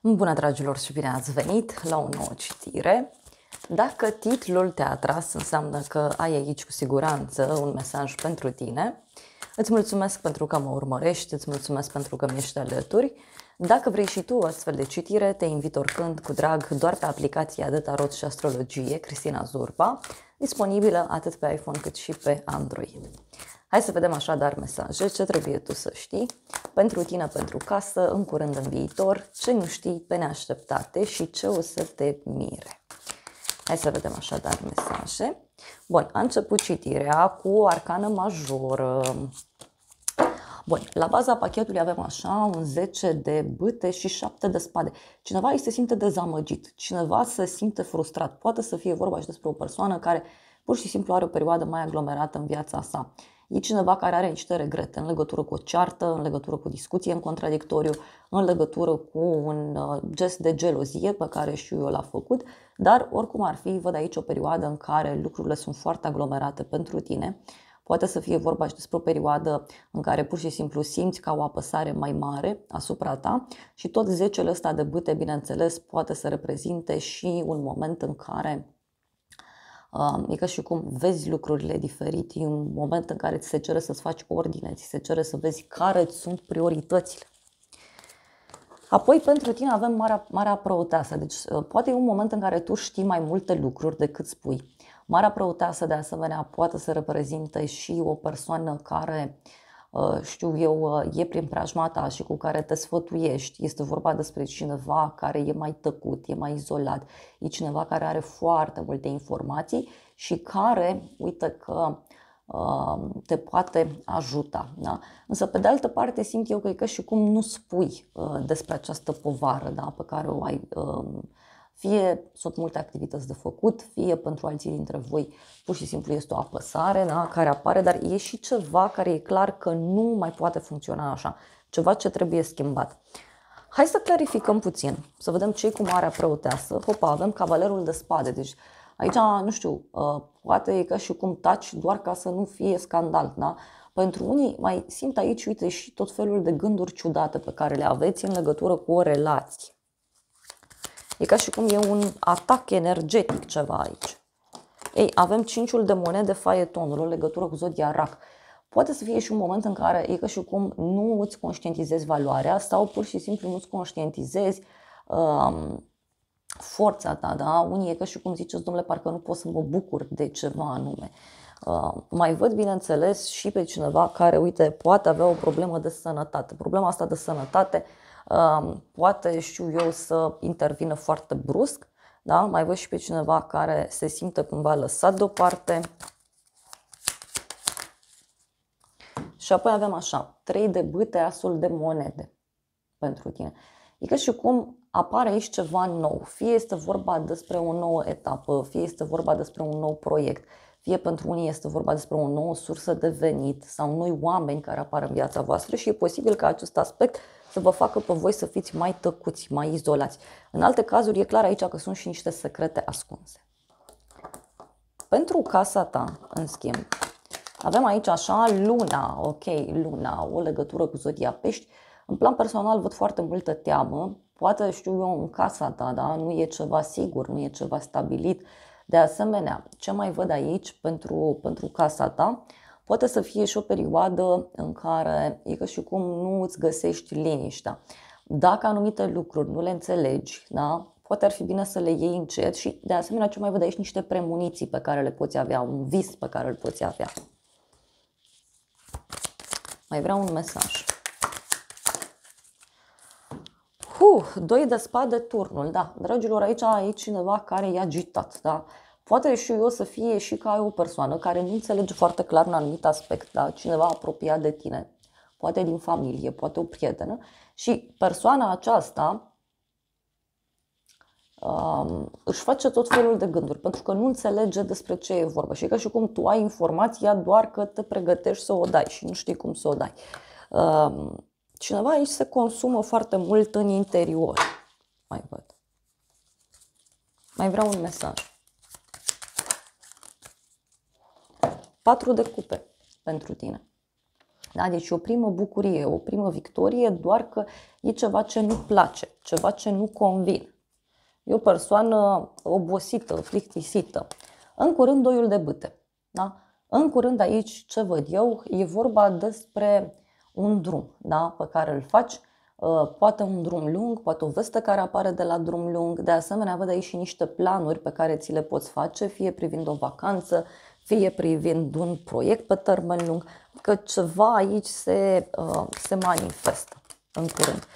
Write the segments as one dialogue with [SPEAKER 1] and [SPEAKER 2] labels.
[SPEAKER 1] Bună, dragilor, și bine ați venit la o nouă citire. Dacă titlul te-a atras, înseamnă că ai aici cu siguranță un mesaj pentru tine. Îți mulțumesc pentru că mă urmărești, îți mulțumesc pentru că mi-ești alături. Dacă vrei și tu o astfel de citire, te invit oricând cu drag doar pe aplicația de tarot și astrologie Cristina Zurba, disponibilă atât pe iPhone cât și pe Android. Hai să vedem așadar mesaje, ce trebuie tu să știi pentru tine, pentru casă, în curând, în viitor, ce nu știi pe neașteptate și ce o să te mire. Hai să vedem așadar mesaje. Bun, a început citirea cu o arcană majoră. Bun, la baza pachetului avem așa un 10 de bâte și 7 de spade. Cineva îi se simte dezamăgit, cineva se simte frustrat. Poate să fie vorba și despre o persoană care pur și simplu are o perioadă mai aglomerată în viața sa. E cineva care are niște regrete în legătură cu o ceartă, în legătură cu o discuție în contradictoriu, în legătură cu un gest de gelozie pe care și eu l-a făcut, dar oricum ar fi, văd aici o perioadă în care lucrurile sunt foarte aglomerate pentru tine. Poate să fie vorba și despre o perioadă în care pur și simplu simți ca o apăsare mai mare asupra ta și tot 10-le ăsta de bâte, bineînțeles, poate să reprezinte și un moment în care e ca și cum vezi lucrurile diferit, e un moment în care ți se cere să-ți faci ordine, ți se cere să vezi care îți sunt prioritățile. Apoi pentru tine avem Marea Preoteasă, deci poate e un moment în care tu știi mai multe lucruri decât spui. Marea Preoteasă de asemenea poate să reprezinte și o persoană care, știu eu, e prin preajma ta și cu care te sfătuiești. Este vorba despre cineva care e mai tăcut, e mai izolat, e cineva care are foarte multe informații și care, uite că te poate ajuta. Da? Însă, pe de altă parte, simt eu că e ca și cum nu spui despre această povară, da, pe care o ai. Fie sunt multe activități de făcut, fie pentru alții dintre voi pur și simplu este o apăsare, da, care apare, dar e și ceva care e clar că nu mai poate funcționa așa. Ceva ce trebuie schimbat. Hai să clarificăm puțin, să vedem ce e cu Marea Preoteasă. Hopa, avem Cavalerul de Spade, deci aici, nu știu, poate e ca și cum taci doar ca să nu fie scandal, da? Pentru unii mai simt aici, uite, și tot felul de gânduri ciudate pe care le aveți în legătură cu o relație. E ca și cum e un atac energetic ceva aici. Ei, avem 5-ul de monede, faetonul, în legătură cu zodia Rac. Poate să fie și un moment în care e ca și cum nu îți conștientizezi valoarea sau pur și simplu nu îți conștientizezi forța ta, da? Unii e ca și cum ziceți, domnule, parcă nu pot să mă bucur de ceva anume. Mai văd, bineînțeles, și pe cineva care, uite, poate avea o problemă de sănătate. Problema asta de sănătate poate, știu eu, să intervină foarte brusc. Da? Mai văd și pe cineva care se simte cumva lăsat deoparte. Și apoi avem așa, 3 de bâte, asul de monede pentru tine. E ca și cum apare aici ceva nou. Fie este vorba despre o nouă etapă, fie este vorba despre un nou proiect, fie pentru unii este vorba despre o nouă sursă de venit sau noi oameni care apar în viața voastră și e posibil ca acest aspect să vă facă pe voi să fiți mai tăcuți, mai izolați. În alte cazuri e clar aici că sunt și niște secrete ascunse. Pentru casa ta, în schimb, avem aici așa Luna, ok, Luna, o legătură cu zodia Pești. În plan personal văd foarte multă teamă, poate știu eu în casa ta, da? Nu e ceva sigur, nu e ceva stabilit. De asemenea, ce mai văd aici pentru casa ta, poate să fie și o perioadă în care e ca și cum nu îți găsești liniștea. Dacă anumite lucruri nu le înțelegi, da? Poate ar fi bine să le iei încet și de asemenea ce mai văd aici niște premoniții pe care le poți avea, un vis pe care îl poți avea. Mai vreau un mesaj. 2 de spade, turnul, da. Dragilor, aici e cineva care e agitat, da. Poate și eu să fie și că ai o persoană care nu înțelege foarte clar un anumit aspect, da. Cineva apropiat de tine, poate din familie, poate o prietenă și persoana aceasta își face tot felul de gânduri, pentru că nu înțelege despre ce e vorba. Și e ca și cum tu ai informația doar că te pregătești să o dai și nu știi cum să o dai. Cineva aici se consumă foarte mult în interior. Mai văd. Mai vreau un mesaj. 4 de cupe pentru tine. Da? Deci e o primă bucurie, o primă victorie, doar că e ceva ce nu place, ceva ce nu convine. E o persoană obosită, plictisită. În curând, doiul de bâte. Da? În curând aici, ce văd eu, e vorba despre un drum, da? Pe care îl faci. Poate un drum lung, poate o vestă care apare de la drum lung. De asemenea, văd aici și niște planuri pe care ți le poți face, fie privind o vacanță, fie privind un proiect pe termen lung, că ceva aici se manifestă în curând.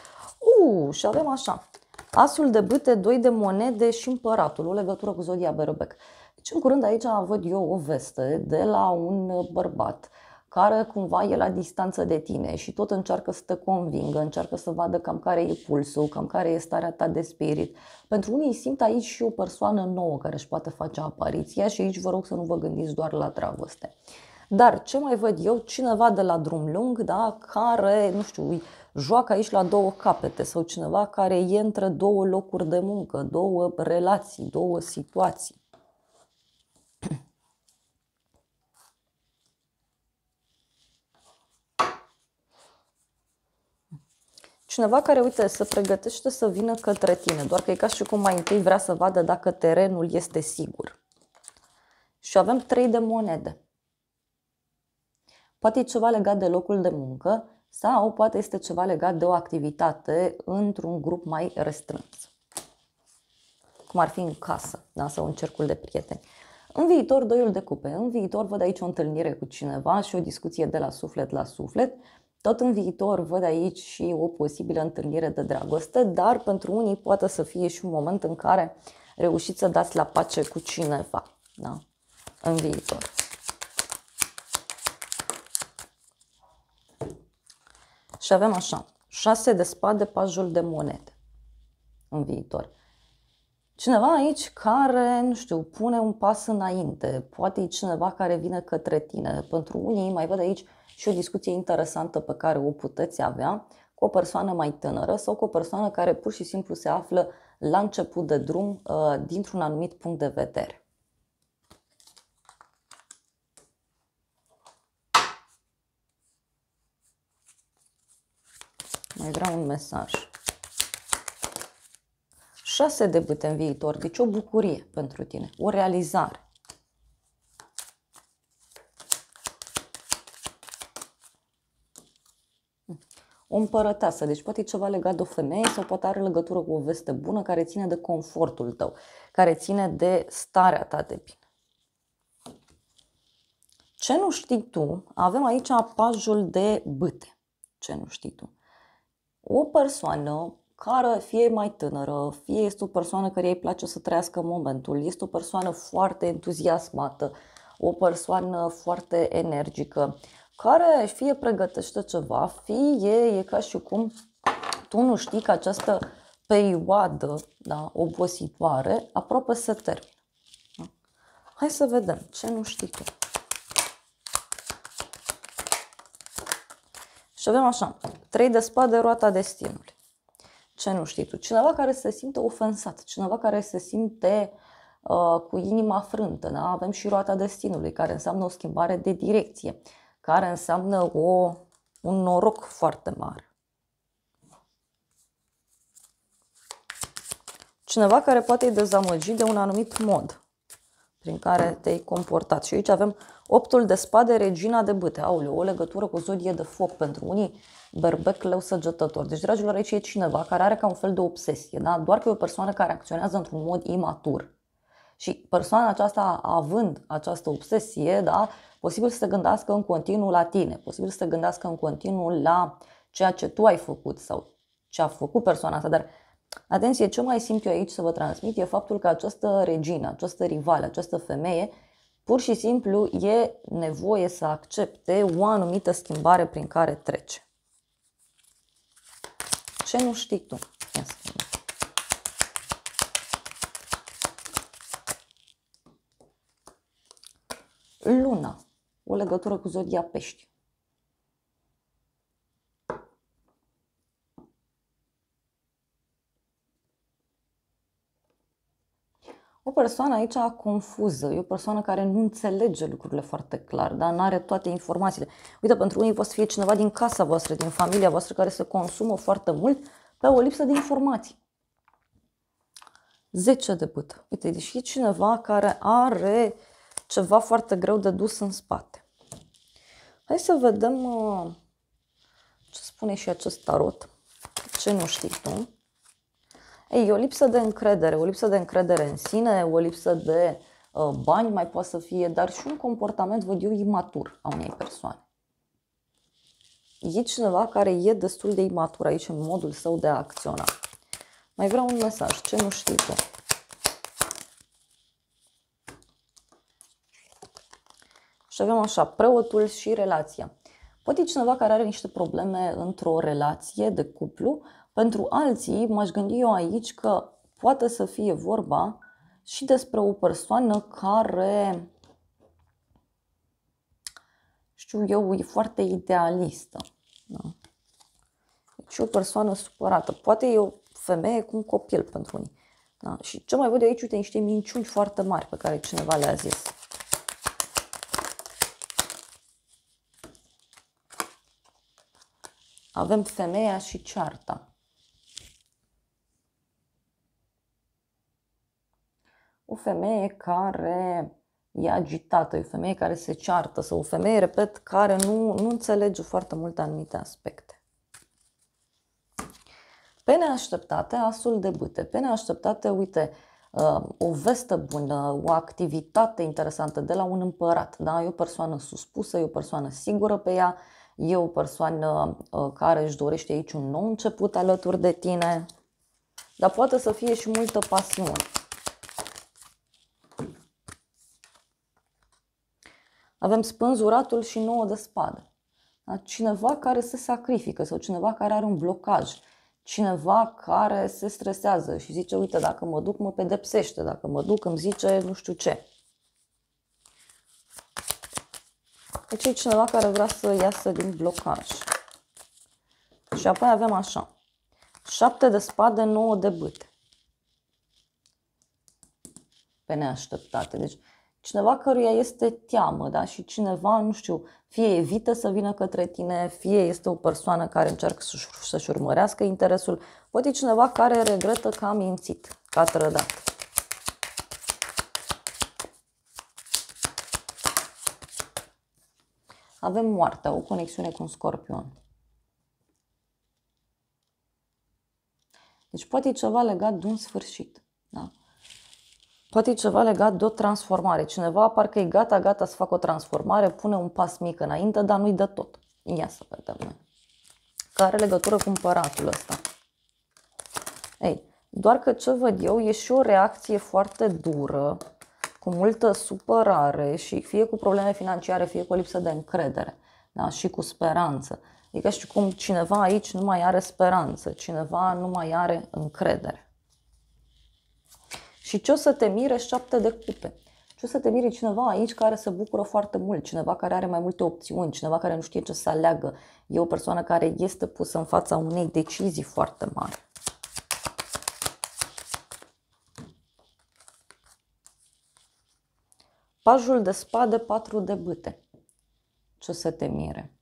[SPEAKER 1] Și avem așa, asul de bâte, 2 de monede și împăratul, o legătură cu zodia Berbec. Deci în curând aici văd eu o veste de la un bărbat care cumva e la distanță de tine și tot încearcă să te convingă, încearcă să vadă cam care e pulsul, cam care e starea ta de spirit. Pentru unii simt aici și o persoană nouă care își poate face apariția și aici vă rog să nu vă gândiți doar la dragoste. Dar ce mai văd eu? Cineva de la drum lung, da, care, nu știu, joacă aici la două capete sau cineva care e între două locuri de muncă, două relații, două situații. Cineva care, uite, se pregătește să vină către tine, doar că e ca și cum mai întâi vrea să vadă dacă terenul este sigur. Și avem 3 de monede. Poate e ceva legat de locul de muncă sau poate este ceva legat de o activitate într-un grup mai restrâns. Cum ar fi în casă, da? Sau în cercul de prieteni. În viitor, doiul de cupe. În viitor văd aici o întâlnire cu cineva și o discuție de la suflet la suflet. Tot în viitor văd aici și o posibilă întâlnire de dragoste, dar pentru unii poate să fie și un moment în care reușiți să dați la pace cu cineva, da? În viitor. Și avem așa, 6 de spade, pajul de monede în viitor. Cineva aici care, nu știu, pune un pas înainte, poate e cineva care vine către tine. Pentru unii mai văd aici și o discuție interesantă pe care o puteți avea cu o persoană mai tânără sau cu o persoană care pur și simplu se află la început de drum dintr-un anumit punct de vedere. Mai vreau un mesaj. 6 de bâte în viitor, deci o bucurie pentru tine, o realizare. O împărăteasă, deci poate e ceva legat de o femeie sau poate are legătură cu o veste bună care ține de confortul tău, care ține de starea ta de bine. Ce nu știi tu, avem aici pajul de bâte. Ce nu știi tu? O persoană care fie mai tânără, fie este o persoană care îi place să trăiască momentul, este o persoană foarte entuziasmată, o persoană foarte energică, care fie pregătește ceva, fie e ca și cum tu nu știi că această perioadă, da, obositoare aproape se termină. Da? Hai să vedem ce nu știi tu. Și avem așa, 3 de spade, roata destinului. Ce nu știi tu? Cineva care se simte ofensat, cineva care se simte cu inima frântă. Da? Avem și roata destinului, care înseamnă o schimbare de direcție, care înseamnă un noroc foarte mare. Cineva care poate e dezamăgit de un anumit mod prin care te-ai comportat. Și aici avem 8 de spade, regina de bâte. Aoleu, o legătură cu o zodie de foc pentru unii, berbec, leu, săgetător. Deci, dragilor, aici e cineva care are ca un fel de obsesie, da? Doar că e o persoană care acționează într-un mod imatur. Și persoana aceasta, având această obsesie, da, posibil să se gândească în continuu la tine, posibil să se gândească în continuu la ceea ce tu ai făcut sau ce a făcut persoana asta, dar atenție, ce mai simt eu aici să vă transmit e faptul că această regină, această rivală, această femeie, pur și simplu e nevoie să accepte o anumită schimbare prin care trece. Ce nu știi tu? Ia să vedem. Luna, o legătură cu zodia Pești. O persoană aici confuză, e o persoană care nu înțelege lucrurile foarte clar, dar nu are toate informațiile. Uite, pentru unii poate să fie cineva din casa voastră, din familia voastră, care se consumă foarte mult pe o lipsă de informații. 10 de bâtă. Uite, deci e cineva care are ceva foarte greu de dus în spate. Hai să vedem ce spune și acest tarot. Ce nu știi tu? Ei, e o lipsă de încredere, o lipsă de încredere în sine, o lipsă de bani mai poate să fie, dar și un comportament, văd eu, imatur a unei persoane. E cineva care e destul de imatur aici în modul său de a acționa. Mai vreau un mesaj, ce nu știi tu? Și avem așa, preotul și relația. Poate e cineva care are niște probleme într-o relație de cuplu. Pentru alții, m-aș gândi eu aici că poate să fie vorba și despre o persoană care, știu eu, e foarte idealistă. Da? Deci o persoană supărată. Poate e o femeie cu un copil pentru unii. Da? Și ce mai văd eu aici, uite, niște minciuni foarte mari pe care cineva le-a zis. Avem femeia și cearta. O femeie care e agitată, o femeie care se ceartă, sau o femeie, repet, care nu înțelege foarte multe anumite aspecte. Pe neașteptate, asul de bâte. Pe neașteptate, uite, o veste bună, o activitate interesantă de la un împărat. Da? E o persoană suspusă, e o persoană sigură pe ea, e o persoană care își dorește aici un nou început alături de tine, dar poate să fie și multă pasiune. Avem spânzuratul și 9 de spade. Da? Cineva care se sacrifică sau cineva care are un blocaj, cineva care se stresează și zice, uite, dacă mă duc mă pedepsește, dacă mă duc îmi zice nu știu ce. Deci e cineva care vrea să iasă din blocaj. Și apoi avem așa, 7 de spade, 9 de bâte. Pe neașteptate. Deci cineva căruia este teamă, da? Și cineva, nu știu, fie evită să vină către tine, fie este o persoană care încearcă să-și urmărească interesul, poate e cineva care regretă că a mințit, că a trădat. Avem moartea, o conexiune cu un scorpion. Deci poate e ceva legat de un sfârșit, da? Poate e ceva legat de o transformare. Cineva parcă e gata să facă o transformare, pune un pas mic înainte, dar nu-i dă tot. Ia să vedem noi. Care are legătură cu împăratul ăsta? Ei, doar că ce văd eu e și o reacție foarte dură, cu multă supărare și fie cu probleme financiare, fie cu o lipsă de încredere, da? Și cu speranță. E ca și cum cineva aici nu mai are speranță, cineva nu mai are încredere. Și ce o să te mire? 7 de cupe. Ce o să te mire? Cineva aici care se bucură foarte mult, cineva care are mai multe opțiuni, cineva care nu știe ce să aleagă. E o persoană care este pusă în fața unei decizii foarte mari. Pajul de spade, 4 de bâte. Ce o să te mire?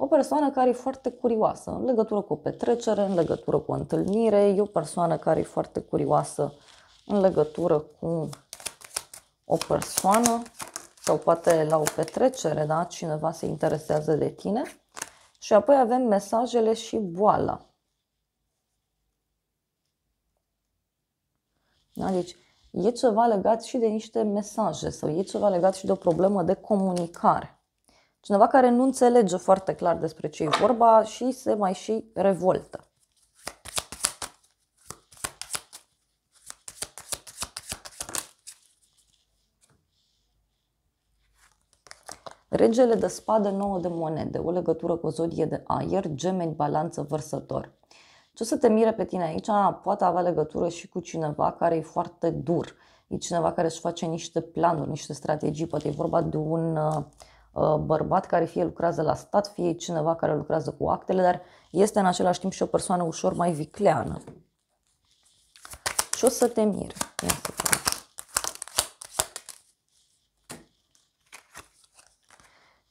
[SPEAKER 1] O persoană care e foarte curioasă în legătură cu o petrecere, în legătură cu o întâlnire. E o persoană care e foarte curioasă în legătură cu o persoană sau poate la o petrecere, da? Cineva se interesează de tine. Și apoi avem mesajele și boala. Da? Deci e ceva legat și de niște mesaje sau e ceva legat și de o problemă de comunicare. Cineva care nu înțelege foarte clar despre ce e vorba și se mai și revoltă. Regele de spade, 9 de monede, o legătură cu o zodie de aer, Gemeni, Balanță, Vărsător. Ce o să te mire pe tine aici poate avea legătură și cu cineva care e foarte dur. E cineva care își face niște planuri, niște strategii, poate e vorba de un bărbat care fie lucrează la stat, fie cineva care lucrează cu actele, dar este în același timp și o persoană ușor mai vicleană. Ce o să te mire? Ia să vedem.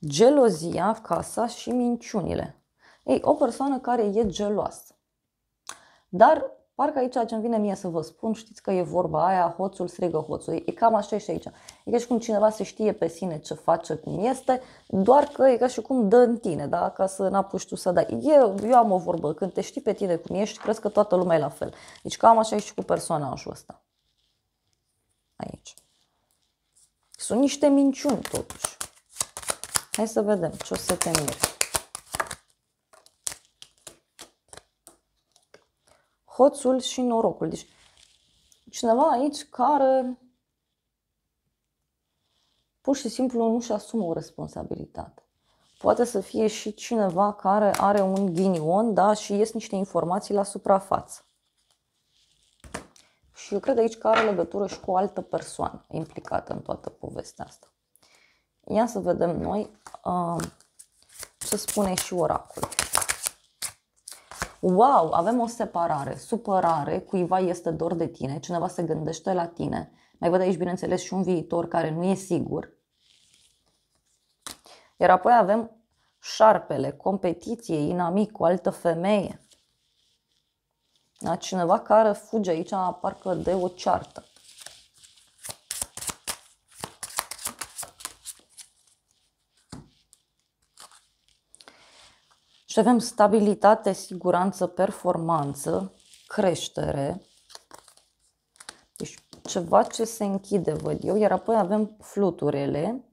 [SPEAKER 1] Gelozia, casa și minciunile. Ei, o persoană care e geloasă. Dar parcă aici ce-mi vine mie să vă spun, știți că e vorba aia, hoțul strigă hoțul. E cam așa și aici. E ca și cum cineva se știe pe sine ce face, cum este, doar că e ca și cum dă în tine, da? Ca să n-apuci tu să dai. Eu am o vorbă, când te știi pe tine cum ești, crezi că toată lumea e la fel. Deci cam așa e și cu personajul ăsta. Aici. Sunt niște minciuni totuși. Hai să vedem ce o să te mire. Hoțul și norocul. Deci cineva aici care pur și simplu nu-și asumă o responsabilitate. Poate să fie și cineva care are un ghinion, da, și ies niște informații la suprafață. Și eu cred aici că are legătură și cu o altă persoană implicată în toată povestea asta. Ia să vedem noi ce spune și oracolul. Wow, avem o separare, supărare, cuiva este dor de tine, cineva se gândește la tine. Mai văd aici, bineînțeles, și un viitor care nu e sigur. Iar apoi avem șarpele, competiție, inamic cu altă femeie. Da? Cineva care fuge aici parcă de o ceartă. Și avem stabilitate, siguranță, performanță, creștere. Deci ceva ce se închide, văd eu. Iar apoi avem fluturele.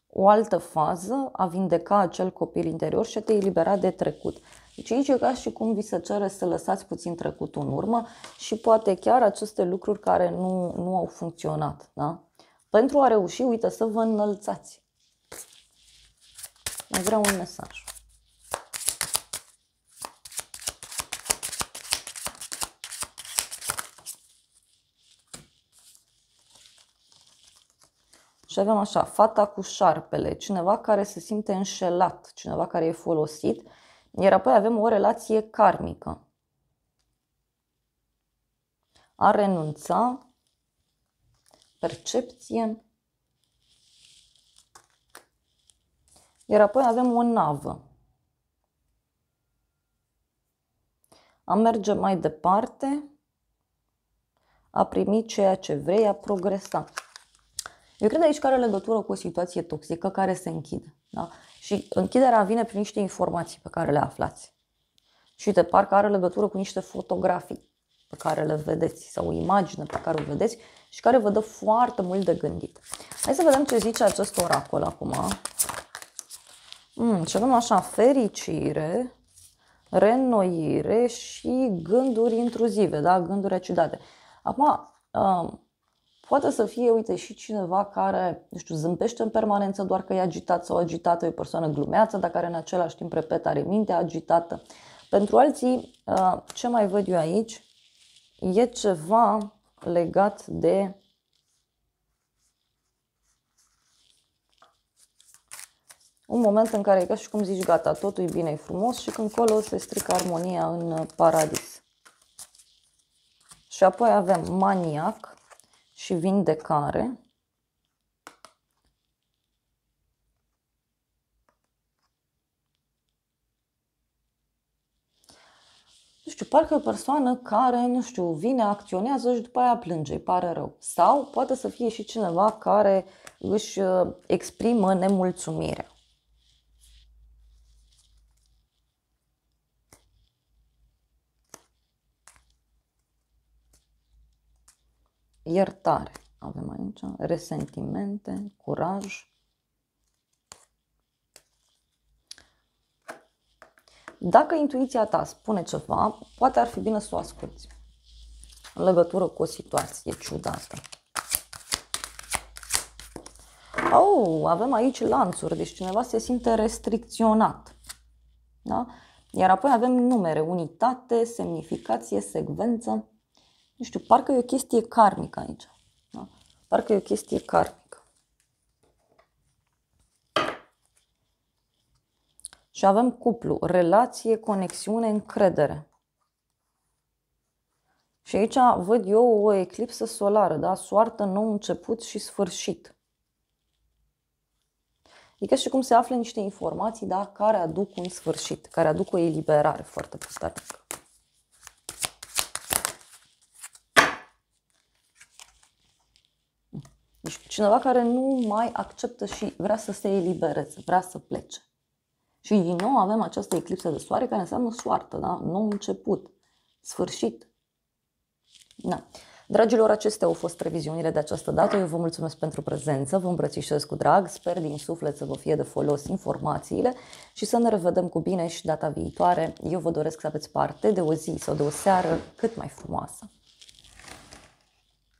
[SPEAKER 1] O altă fază, a vindeca acel copil interior și a te elibera de trecut. Deci aici e ca și cum vi se cere să lăsați puțin trecutul în urmă și poate chiar aceste lucruri care nu au funcționat. Da? Pentru a reuși, uite, să vă înălțați. Mai vreau un mesaj. Și avem așa, fata cu șarpele, cineva care se simte înșelat, cineva care e folosit, iar apoi avem o relație karmică. A renunța, percepție, iar apoi avem o navă. A merge mai departe, a primi ceea ce vrei, a progresa. Eu cred aici că are legătură cu o situație toxică care se închide. Da? Și închiderea vine prin niște informații pe care le aflați. Și uite, parcă are legătură cu niște fotografii pe care le vedeți sau o imagine pe care o vedeți și care vă dă foarte mult de gândit. Hai să vedem ce zice acest oracol acum. Și avem așa, fericire, reînnoire și gânduri intruzive, da? Gânduri ciudate. Acum, poate să fie, uite, și cineva care, nu știu, zâmbește în permanență doar că e agitat sau agitată, e o persoană glumeață, dar care în același timp, repet, are mintea agitată. Pentru alții, ce mai văd eu aici, e ceva legat de un moment în care e ca și cum zici, gata, totul e bine, e frumos și când colo se strică armonia în paradis. Și apoi avem maniac și vindecare. Nu știu, parcă e o persoană care, nu știu, vine, acționează și după aia plânge, îi pare rău. Sau poate să fie și cineva care își exprimă nemulțumirea. Iertare avem aici, resentimente, curaj. Dacă intuiția ta spune ceva, poate ar fi bine să o asculți în legătură cu o situație ciudată. Avem aici lanțuri, deci cineva se simte restricționat. Da? Iar apoi avem numere, unitate, semnificație, secvență. Nu știu, parcă e o chestie karmică aici. Da? Parcă e o chestie karmică. Și avem cuplu, relație, conexiune, încredere. Și aici văd eu o eclipsă solară, da? Soartă, nou început și sfârșit. E ca și cum se află niște informații, da, care aduc un sfârșit, care aduc o eliberare foarte puternică. Deci cineva care nu mai acceptă și vrea să se elibereze, vrea să plece. Și din nou avem această eclipsă de soare care înseamnă soartă, da? Nou început, sfârșit. Da. Dragilor, acestea au fost previziunile de această dată. Eu vă mulțumesc pentru prezență, vă îmbrățișez cu drag, sper din suflet să vă fie de folos informațiile și să ne revedem cu bine și data viitoare. Eu vă doresc să aveți parte de o zi sau de o seară cât mai frumoasă.